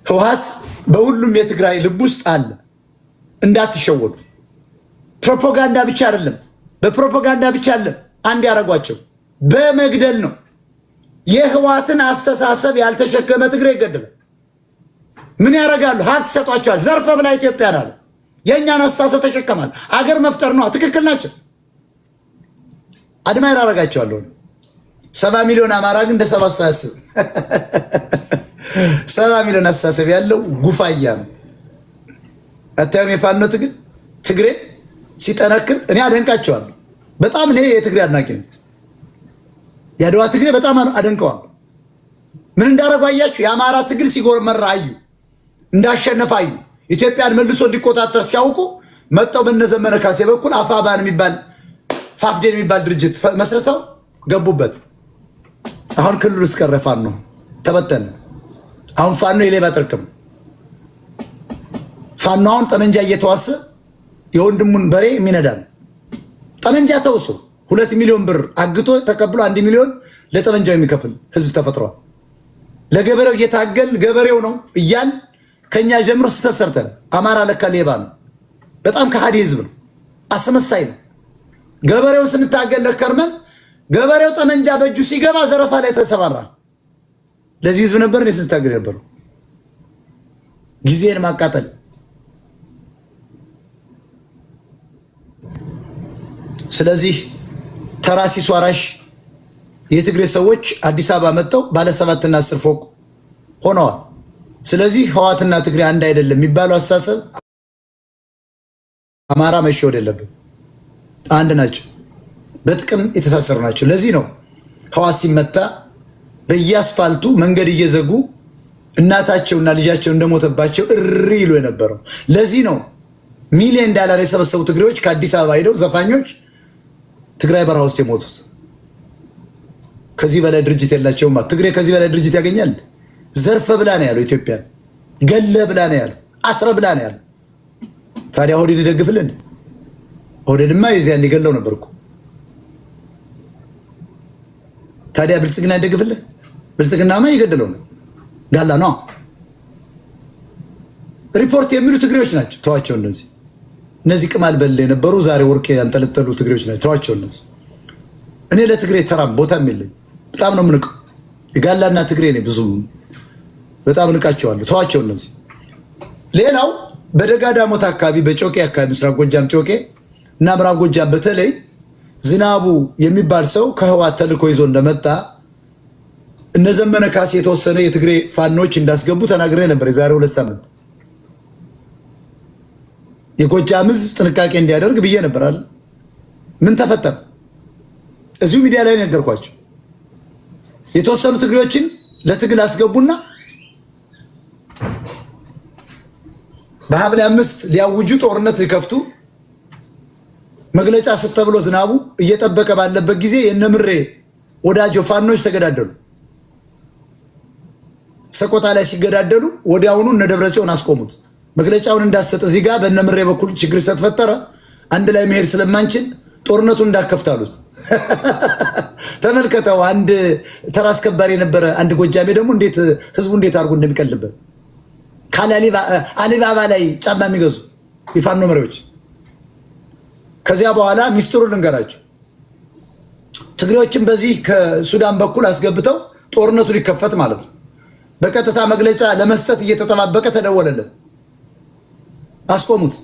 ህወሓት በሁሉም የትግራይ ልብ ውስጥ አለ። እንዳትሸወዱ። ፕሮፓጋንዳ ብቻ አይደለም፣ በፕሮፓጋንዳ ብቻ አይደለም አንድ ያረጓቸው በመግደል ነው። የህወሓትን አስተሳሰብ ያልተሸከመ ትግሬ ይገደላል። ምን ያረጋሉ? ሀብት ሰጧቸዋል። ዘርፈ ብላ ኢትዮጵያ ናለ። የእኛን አስተሳሰብ ተሸከማል። አገር መፍጠር ነው። ትክክል ናቸው። አድማይር አረጋቸዋለሁ። 70 ሚሊዮን አማራ ግን እንደ 7 ሰው ያስብ። 70 ሚሊዮን አስተሳሰብ ያለው ጉፋያ ነው። አታየም? የፋኖ ትግል ትግሬ ሲጠነክር እኔ አደንቃቸዋለሁ። በጣም እኔ የትግሬ አድናቂ ነኝ። የአድዋ ትግሬ በጣም አደንቀዋለሁ። ምን እንዳረጉ አያችሁ? የአማራ ትግል ሲጎመራ አዩ፣ እንዳሸነፈ አዩ። ኢትዮጵያን መልሶ እንዲቆጣጠር ሲያውቁ መጣው በነዘመነ ካሴ በኩል አፋባን የሚባል ፋፍዴን የሚባል ድርጅት መስርተው ገቡበት። አሁን ክልሉ እስቀረ ፋኖ ተበተነ። አሁን ፋኖ የሌባ ጥርቅም። ፋኖ አሁን ጠመንጃ እየተዋሰ የወንድሙን በሬ የሚነዳል። ጠመንጃ ተውሶ 2 ሚሊዮን ብር አግቶ ተቀብሎ 1 ሚሊዮን ለጠመንጃው የሚከፍል ህዝብ ተፈጥሯል። ለገበሬው እየታገል ገበሬው ነው እያል ከኛ ጀምሮ ስተሰርተን አማራ ለካ ሌባ ነው። በጣም ከሃዲ ህዝብ ነው። አስመሳይ ነው። ገበሬው ስንታገል ለከርመን ገበሬው ጠመንጃ በእጁ ሲገባ ዘረፋ ላይ ተሰማራ። ለዚህ ህዝብ ነበር እኔ ስንታገል ነበረው። ጊዜን ማቃጠል። ስለዚህ ተራሲሱ አራሽ የትግሬ ሰዎች አዲስ አበባ መጥተው ባለ 7 እና 10 ፎቅ ሆነዋል። ስለዚህ ህወሓትና ትግሬ አንድ አይደለም የሚባለው አስተሳሰብ አማራ መሸወድ የለብን። አንድ ናቸው። በጥቅም የተሳሰሩ ናቸው። ለዚህ ነው ህወሓት ሲመታ በየአስፋልቱ መንገድ እየዘጉ እናታቸውና ልጃቸው እንደሞተባቸው እሪ ይሉ የነበረው። ለዚህ ነው ሚሊዮን ዶላር የሰበሰቡ ትግሬዎች ከአዲስ አበባ ሄደው ዘፋኞች ትግራይ በረሃ ውስጥ የሞቱት። ከዚህ በላይ ድርጅት የላቸውም። ትግሬ ከዚህ በላይ ድርጅት ያገኛል? ዘርፈ ብላ ነው ያለው። ኢትዮጵያ ገለ ብላ ነው ያለው። አስረ ብላ ነው ያለው። ታዲያ ሆዴን ይደግፍልን? ሆዴንማ የዚያን ሊገለው ነበር እኮ። ታዲያ ብልጽግና ይደግፍልን? ብልጽግናማ ይገደለው ነው። ጋላ ነው። ሪፖርት የሚሉ ትግሬዎች ናቸው። ተዋቸው። እነዚህ ቅማል በል የነበሩ ዛሬ ወርቅ ያንጠለጠሉ ትግሬዎች ናቸው። ተዋቸው። እኔ ለትግሬ ተራም ቦታም የለኝ። በጣም ነው ምንቀው። የጋላና ትግሬ ነኝ ብዙ በጣም ንቃቸዋለሁ። ተዋቸው። ሌላው በደጋዳሞት አካባቢ በጮቄ አካባቢ ምስራቅ ጎጃም ጮቄ እና ምዕራብ ጎጃም በተለይ ዝናቡ የሚባል ሰው ከህወሓት ተልኮ ይዞ እንደመጣ እነዘመነ ካሴ የተወሰነ የትግሬ ፋኖች እንዳስገቡ ተናግሬ ነበር የዛሬ 2 ሳምንት። የጎጃም ህዝብ ጥንቃቄ እንዲያደርግ ብዬ ነበር አይደል? ምን ተፈጠረ? እዚሁ ሚዲያ ላይ ነገርኳቸው። የተወሰኑ ትግሬዎችን ለትግል አስገቡና በሐምሌ 5 ሊያውጁ ጦርነት ሊከፍቱ መግለጫ ስተብሎ ዝናቡ እየጠበቀ ባለበት ጊዜ የነምሬ ወዳጆ ፋኖች ተገዳደሉ። ሰቆጣ ላይ ሲገዳደሉ ወዲያውኑ እነ ደብረጽዮን አስቆሙት። መግለጫውን እንዳሰጠ እዚህ ጋር በነምሬ በኩል ችግር ስለተፈጠረ አንድ ላይ መሄድ ስለማንችል ጦርነቱን እንዳከፍታሉት። ተመልከተው። አንድ ተራ አስከባሪ የነበረ አንድ ጎጃሜ ደግሞ እንዴት ህዝቡ እንዴት አድርጎ እንደሚቀልበት አሊባባ ላይ ጫማ የሚገዙ የፋኖ መሪዎች። ከዚያ በኋላ ሚስጥሩን ልንገራቸው። ትግሬዎችን በዚህ ከሱዳን በኩል አስገብተው ጦርነቱ ሊከፈት ማለት ነው። በቀጥታ መግለጫ ለመስጠት እየተጠባበቀ ተደወለለት። አስቆሙት።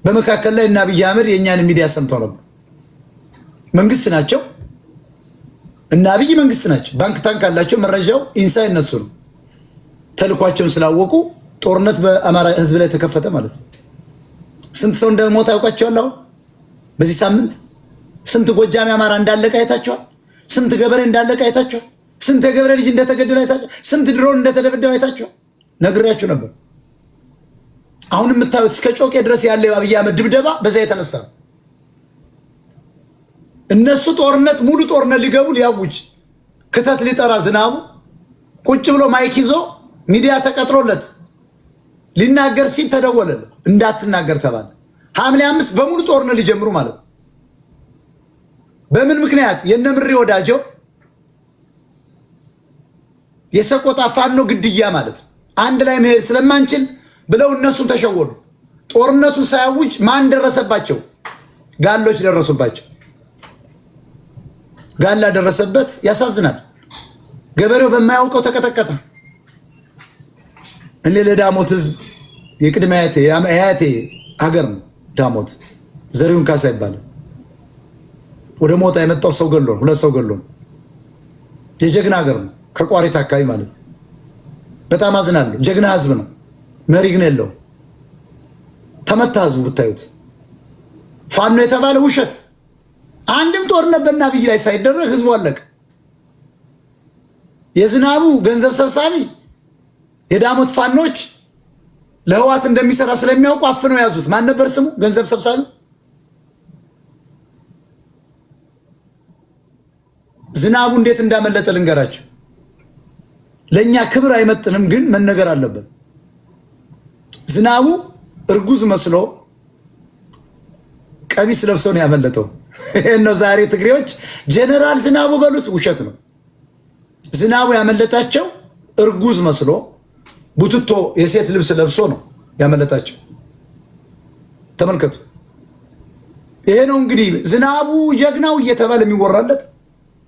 በመካከል ላይ እና አብይ አህመድ የእኛን ሚዲያ ሰምተው ነበር። መንግስት ናቸው እና አብይ መንግስት ናቸው። ባንክ ታንክ አላቸው። መረጃው ኢንሳይድ እነሱ ነው። ተልኳቸውን ስላወቁ ጦርነት በአማራ ህዝብ ላይ ተከፈተ ማለት ነው። ስንት ሰው እንደሞተ ያውቃቸዋል። አሁን በዚህ ሳምንት ስንት ጎጃሜ አማራ እንዳለቀ አይታቸዋል። ስንት ገበሬ እንዳለቀ አይታቸዋል። ስንት የገበሬ ልጅ እንደተገደለ አይታቸዋል። ስንት ድሮን እንደተደበደበ አይታቸዋል። ነግሬያችሁ ነበር። አሁን የምታዩት እስከ ጮቄ ድረስ ያለው አብይ አህመድ ድብደባ በዛ የተነሳ እነሱ ጦርነት ሙሉ ጦርነት ሊገቡ ሊያውጅ ክተት ሊጠራ ዝናቡ ቁጭ ብሎ ማይክ ይዞ ሚዲያ ተቀጥሮለት ሊናገር ሲል ተደወለለት። እንዳትናገር ተባለ። ሐምሌ 5 በሙሉ ጦርነት ሊጀምሩ ማለት ነው። በምን ምክንያት? የነምሬ ወዳጆ የሰቆጣ ፋኖ ግድያ ማለት ነው። አንድ ላይ መሄድ ስለማንችል ብለው እነሱን ተሸወዱ። ጦርነቱን ሳያውጅ ማን ደረሰባቸው? ጋሎች ደረሱባቸው። ጋላ ደረሰበት። ያሳዝናል። ገበሬው በማያውቀው ተቀጠቀጠ። እኔ ለዳሞት ህዝብ የቅድመ አያቴ ሀገር ነው ዳሞት። ዘሪሁን ካሳ ይባላል። ወደ ሞጣ የመጣው ሰው ገሎ ነው፣ 2 ሰው ገሎ ነው። የጀግና ሀገር ነው፣ ከቋሪት አካባቢ ማለት ነው። በጣም አዝናለሁ። ጀግና ህዝብ ነው፣ መሪ ግን የለው። ተመታ ህዝቡ ብታዩት። ፋኖ የተባለ ውሸት። አንድም ጦርነት በአብይ ላይ ሳይደረግ ህዝቡ አለቀ። የዝናቡ ገንዘብ ሰብሳቢ የዳሞት ፋኖች ለህዋት እንደሚሰራ ስለሚያውቁ አፍነው ያዙት። ማን ነበር ስሙ? ገንዘብ ሰብሳቢ። ዝናቡ እንዴት እንዳመለጠ ልንገራቸው። ለኛ ክብር አይመጥንም፣ ግን መነገር አለበት። ዝናቡ እርጉዝ መስሎ ቀሚስ ለብሶ ነው ያመለጠው። ነው ዛሬ ትግሬዎች ጀነራል ዝናቡ በሉት፣ ውሸት ነው። ዝናቡ ያመለጣቸው እርጉዝ መስሎ ቡትቶ የሴት ልብስ ለብሶ ነው ያመለጣቸው። ተመልከቱ። ይሄ ነው እንግዲህ ዝናቡ ጀግናው እየተባለ የሚወራለት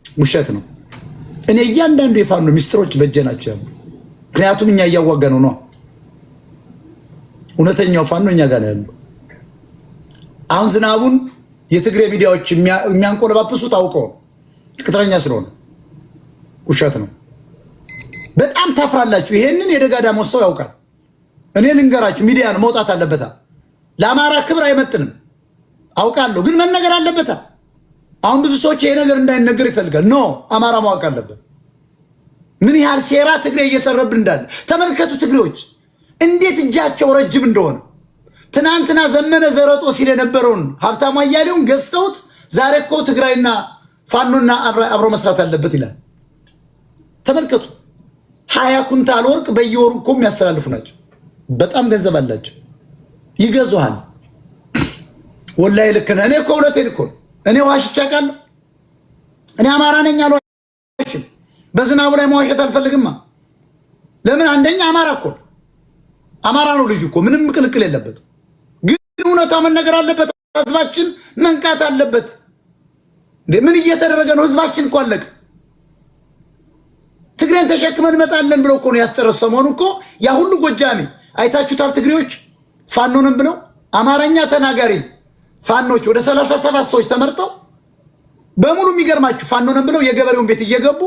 ውሸት ነው። እኔ እያንዳንዱ የፋኖ ሚስጥሮች በእጄ ናቸው ያሉ። ምክንያቱም እኛ እያዋጋነው ነው። እውነተኛው ፋኖ እኛ ጋር ነው ያለው። አሁን ዝናቡን የትግሬ ሚዲያዎች የሚያንቆለባብሱት አውቀው ቅጥረኛ ስለሆነ ውሸት ነው። በጣም ታፍራላችሁ። ይሄንን የደጋ ዳሞት ሰው ያውቃል። እኔ ልንገራችሁ፣ ሚዲያ ነው መውጣት አለበታ። ለአማራ ክብር አይመጥንም አውቃለሁ፣ ግን መነገር አለበታ። አሁን ብዙ ሰዎች ይሄ ነገር እንዳይነገር ይፈልጋል። ኖ አማራ ማወቅ አለበት። ምን ያህል ሴራ ትግሬ እየሰረብን እንዳለ ተመልከቱ። ትግሬዎች እንዴት እጃቸው ረጅም እንደሆነ። ትናንትና ዘመነ ዘረጦ ሲል የነበረውን ሀብታሙ አያሌውን ገዝተውት ዛሬ እኮ ትግራይና ፋኖና አብሮ መስራት አለበት ይላል። ተመልከቱ። 20 ኩንታል ወርቅ በየወሩ እኮ የሚያስተላልፉ ናቸው። በጣም ገንዘብ አላቸው። ይገዙሃል። ወላሂ ልክ ነህ። እኔ እኮ እውነቴን እኮ እኔ ዋሽቼ አውቃለሁ። እኔ አማራ ነኝ አልዋሽም። በዝናቡ ላይ መዋሸት አልፈልግማ። ለምን? አንደኛ አማራ እኮ አማራ ነው ልጅ እኮ ምንም ቅልቅል የለበት። ግን እውነታው መነገር አለበት። ህዝባችን መንቃት አለበት። ምን እየተደረገ ነው? ህዝባችን እኮ አለቀ። ትግሬን ተሸክመን እንመጣለን ብለው እኮ ነው ያስጨረሱ። ሰሞኑ እኮ ያ ሁሉ ጎጃሜ አይታችሁታል። ትግሬዎች ፋኖንም ብለው አማርኛ ተናጋሪ ፋኖች ወደ 37 ሰዎች ተመርጠው በሙሉ የሚገርማችሁ ፋኖንም ብለው የገበሬውን ቤት እየገቡ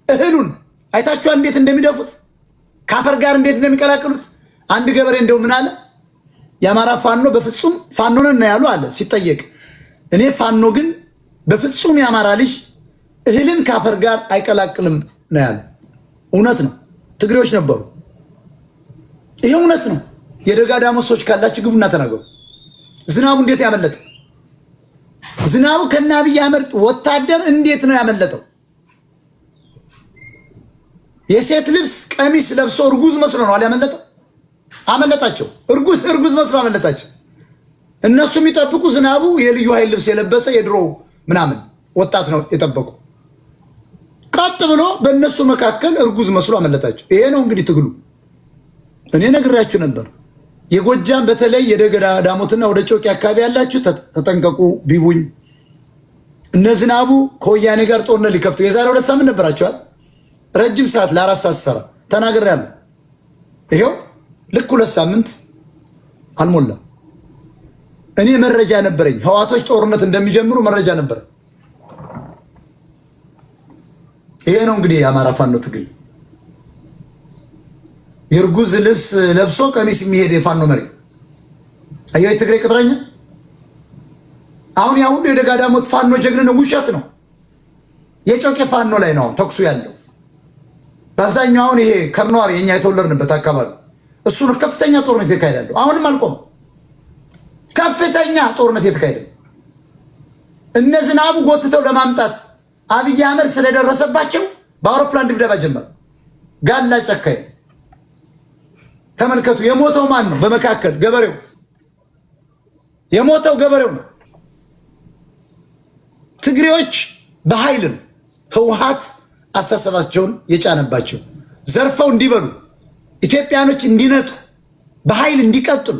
እህሉን አይታችኋል እንዴት እንደሚደፉት፣ ካፈር ጋር እንዴት እንደሚቀላቅሉት። አንድ ገበሬ እንደው ምን አለ? የአማራ ፋኖ በፍጹም ፋኖንን ነው ያሉ አለ ሲጠየቅ። እኔ ፋኖ ግን በፍጹም የአማራ ልጅ እህልን ካፈር ጋር አይቀላቅልም ነው ያለ። እውነት ነው። ትግሬዎች ነበሩ። ይሄ እውነት ነው። የደጋ ዳሞት ሰዎች ካላችሁ ግቡና ተናገሩ። ዝናቡ እንዴት ያመለጠ? ዝናቡ ከነ አብይ አህመድ ወታደር እንዴት ነው ያመለጠው? የሴት ልብስ ቀሚስ ለብሶ እርጉዝ መስሎ ነው ያመለጠው። አመለጣቸው። እርጉዝ መስሎ አመለጣቸው። እነሱ የሚጠብቁ ዝናቡ የልዩ ኃይል ልብስ የለበሰ የድሮ ምናምን ወጣት ነው የጠበቁ። ቀጥ ብሎ በእነሱ መካከል እርጉዝ መስሎ አመለጣቸው። ይሄ ነው እንግዲህ ትግሉ። እኔ ነግራችሁ ነበር። የጎጃም በተለይ የደጋ ዳሞትና ወደ ጮቄ አካባቢ ያላችሁ ተጠንቀቁ። ቢቡኝ እነ ዝናቡ ከወያኔ ጋር ጦርነት ሊከፍቱ የዛሬ 2 ሳምንት ነበራቸዋል። ረጅም ሰዓት ለ4 ሰዓት ሰራ ተናግሬያለሁ። ይሄው ልክ 2 ሳምንት አልሞላም። እኔ መረጃ ነበረኝ። ህዋቶች ጦርነት እንደሚጀምሩ መረጃ ነበር። ይሄ ነው እንግዲህ የአማራ ፋኖ ትግል። የእርጉዝ ልብስ ለብሶ ቀሚስ የሚሄድ የፋኖ መሪ አየሁ። የትግሬ ቅጥረኛ አሁን ያ ሁሉ የደጋ ዳሞት ፋኖ ጀግና ውሸት ነው። የጮቄ ፋኖ ላይ ነው ተኩሱ ያለው በአብዛኛው። አሁን ይሄ ከርኗሪ የኛ የተወለድንበት አካባቢ እሱ ነው ከፍተኛ ጦርነት የተካሄደው። አሁንም አልቆም። ከፍተኛ ጦርነት የተካሄደው እነ ዝናቡ ጎትተው ለማምጣት አብይ አህመድ ስለደረሰባቸው በአውሮፕላን ድብደባ ጀመረ። ጋላ ጨካኝ ተመልከቱ። የሞተው ማን ነው? በመካከል ገበሬው የሞተው ገበሬው ነው። ትግሬዎች በኃይል ህወሓት አስተሳሰባቸውን የጫነባቸው ዘርፈው እንዲበሉ ኢትዮጵያኖች እንዲነጡ በኃይል እንዲቀጥሉ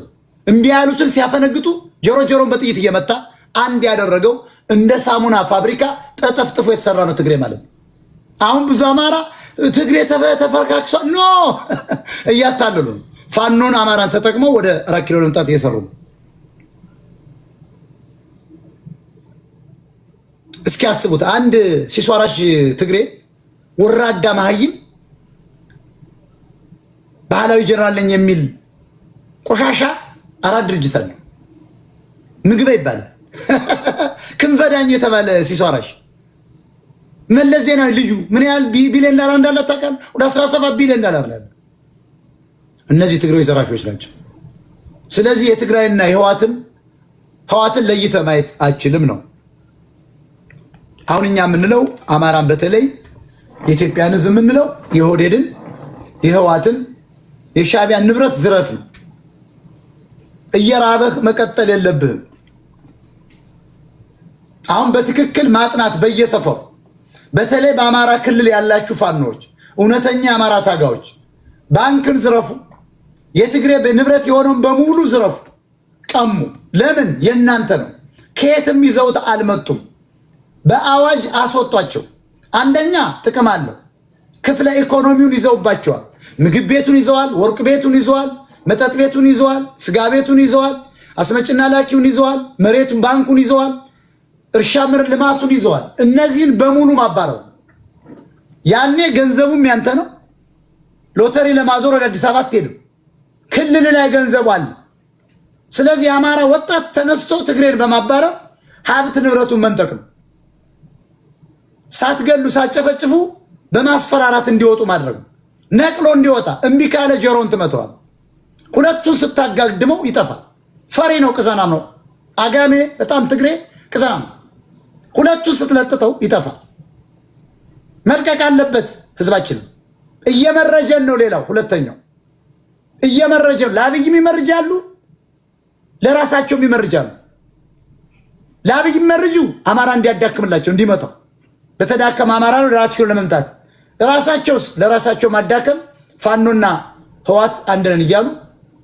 እምቢ ያሉትን ሲያፈነግጡ ጆሮን በጥይት እየመታ አንድ ያደረገው እንደ ሳሙና ፋብሪካ ተጠፍጥፎ የተሰራ ነው ትግሬ ማለት። አሁን ብዙ አማራ ትግሬ ተፈርካክሷ ኖ እያታለሉ ነው። ፋኖን አማራን ተጠቅመው ወደ 4 ኪሎ ለመምጣት እየሰሩ ነው። እስኪ አስቡት፣ አንድ ሲሷራሽ ትግሬ ወራዳ መሀይም ባህላዊ ጀነራል ነኝ የሚል ቆሻሻ 4 ድርጅት አለ። ምግበ ይባላል ክንፈዳኝ የተባለ ሲሷራሽ መለስ ዜናዊ ልዩ ምን ያህል ቢሊዮን ዶላር እንዳለ ታውቃለህ? ወደ 17 ቢሊዮን ዶላር አለ። እነዚህ ትግሬዎች ዘራፊዎች ናቸው። ስለዚህ የትግራይና ህዋትን ለይተህ ማየት አችልም ነው። አሁን እኛ የምንለው አማራን በተለይ የኢትዮጵያን ሕዝብ የምንለው የኦህዴድን የህዋትን የሻዕቢያን ንብረት ዝረፍ ነው። እየራበህ መቀጠል የለብህም። አሁን በትክክል ማጥናት በየሰፈሩ በተለይ በአማራ ክልል ያላችሁ ፋኖች፣ እውነተኛ የአማራ ታጋዮች ባንክን ዝረፉ፣ የትግሬ ንብረት የሆነውን በሙሉ ዝረፉ፣ ቀሙ። ለምን? የእናንተ ነው። ከየትም ይዘውት አልመጡም። በአዋጅ አስወጧቸው። አንደኛ ጥቅም አለው። ክፍለ ኢኮኖሚውን ይዘውባቸዋል። ምግብ ቤቱን ይዘዋል፣ ወርቅ ቤቱን ይዘዋል፣ መጠጥ ቤቱን ይዘዋል፣ ስጋ ቤቱን ይዘዋል፣ አስመጭና ላኪውን ይዘዋል፣ መሬቱን ባንኩን ይዘዋል፣ እርሻ ልማቱን ይዘዋል። እነዚህን በሙሉ ማባረር። ያኔ ገንዘቡም ያንተ ነው። ሎተሪ ለማዞር ወደ አዲስ አበባ አትሄድም። ክልል ላይ ገንዘቡ አለ። ስለዚህ የአማራ ወጣት ተነስቶ ትግሬን በማባረር ሀብት ንብረቱን መንጠቅ ነው። ሳትገሉ ሳትጨፈጭፉ በማስፈራራት እንዲወጡ ማድረግ ነው። ነቅሎ እንዲወጣ እምቢ ካለ ጆሮን ትመተዋል። ሁለቱን ስታጋድመው ይጠፋል። ፈሪ ነው፣ ቅዘና ነው። አጋሜ በጣም ትግሬ ቅዘና ነው። ሁለቱን ስትለጥጠው ይጠፋል። መልቀቅ አለበት ህዝባችን። እየመረጀን ነው። ሌላው ሁለተኛው እየመረጀን ለአብይም ይመርጃሉ፣ ለራሳቸውም ይመርጃሉ። ለአብይ ይመርጁ አማራ እንዲያዳክምላቸው እንዲመጣው በተዳከመ አማራ ነው 4 ኪሎ ለመምጣት ራሳቸውስ ለራሳቸው ማዳከም ፋኖና ህዋት አንድ ነን እያሉ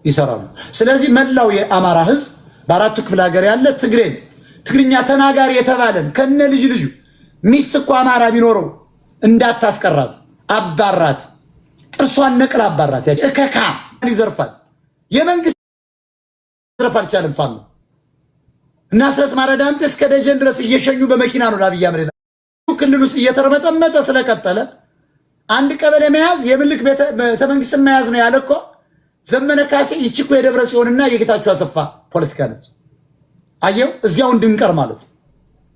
ይሰራሉ። ስለዚህ መላው የአማራ ህዝብ በአራቱ ክፍለ ሀገር ያለ ትግርኛ ተናጋሪ የተባለን ከነ ልጅ ልጁ ሚስት እኮ አማራ ቢኖረው እንዳታስቀራት፣ አባራት፣ ጥርሷን ነቅል አባራት። እከካ ይዘርፋል። የመንግስት ይዘርፋል ቻለን ፋኖ እና አስረስ ማረዳንተ እስከ ደጀን ድረስ እየሸኙ በመኪና ነው ለአብይ አህመድ ክልል ውስጥ እየተረመጠመጠ ስለቀጠለ አንድ ቀበሌ መያዝ የምልክ ቤተ መንግስት መያዝ ነው ያለ እኮ ዘመነ ካሴ። ይቺ እኮ የደብረ ጽዮንና የጌታቸው አሰፋ ፖለቲካ ነች። አየው እዚያው እንድንቀር ማለት ነው።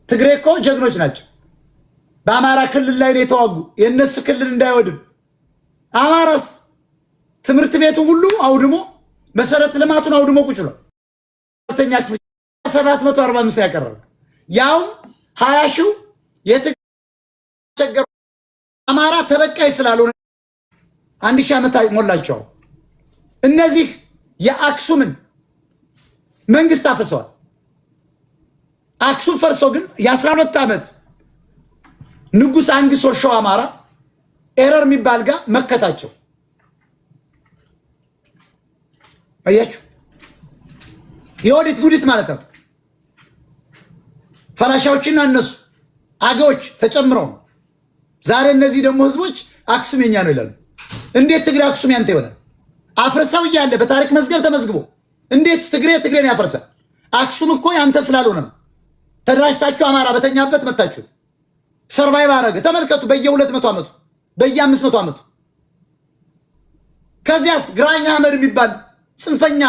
ትግሬ እኮ ጀግኖች ናቸው። በአማራ ክልል ላይ ነው የተዋጉ፣ የነሱ ክልል እንዳይወድም። አማራስ ትምህርት ቤቱ ሁሉ አውድሞ መሰረተ ልማቱን አውድሞ ቁጭ ብሏል። ሁለተኛ ክፍል 745 ያቀረበ ያው 20 ሺው የተቸገሩ አማራ ተበቃይ ስላልሆነ 1000 ዓመት ሞላቸው። እነዚህ የአክሱምን መንግስት አፈሰዋል። አክሱም ፈርሶ ግን የ12 ዓመት ንጉስ አንግሶ ሸዋ አማራ ኤረር የሚባል ጋር መከታቸው። አያችሁ የወዲት ጉዲት ማለት ነው። ፈላሻዎችና እነሱ አገዎች ተጨምረው ዛሬ እነዚህ ደግሞ ህዝቦች አክሱም የኛ ነው ይላሉ። እንዴት ትግሬ አክሱም ያንተ ይሆናል? አፍርሰው እያለ በታሪክ መዝገብ ተመዝግቦ እንዴት ትግሬን ያፈርሳል? አክሱም እኮ ያንተ ስላልሆነ ነው። ተደራጅታችሁ አማራ በተኛበት መታችሁት። ሰርቫይቭ አረገ። ተመልከቱ። በየ200 ዓመቱ በየ500 ዓመቱ ከዚያስ ግራኝ አህመድ የሚባል ጽንፈኛ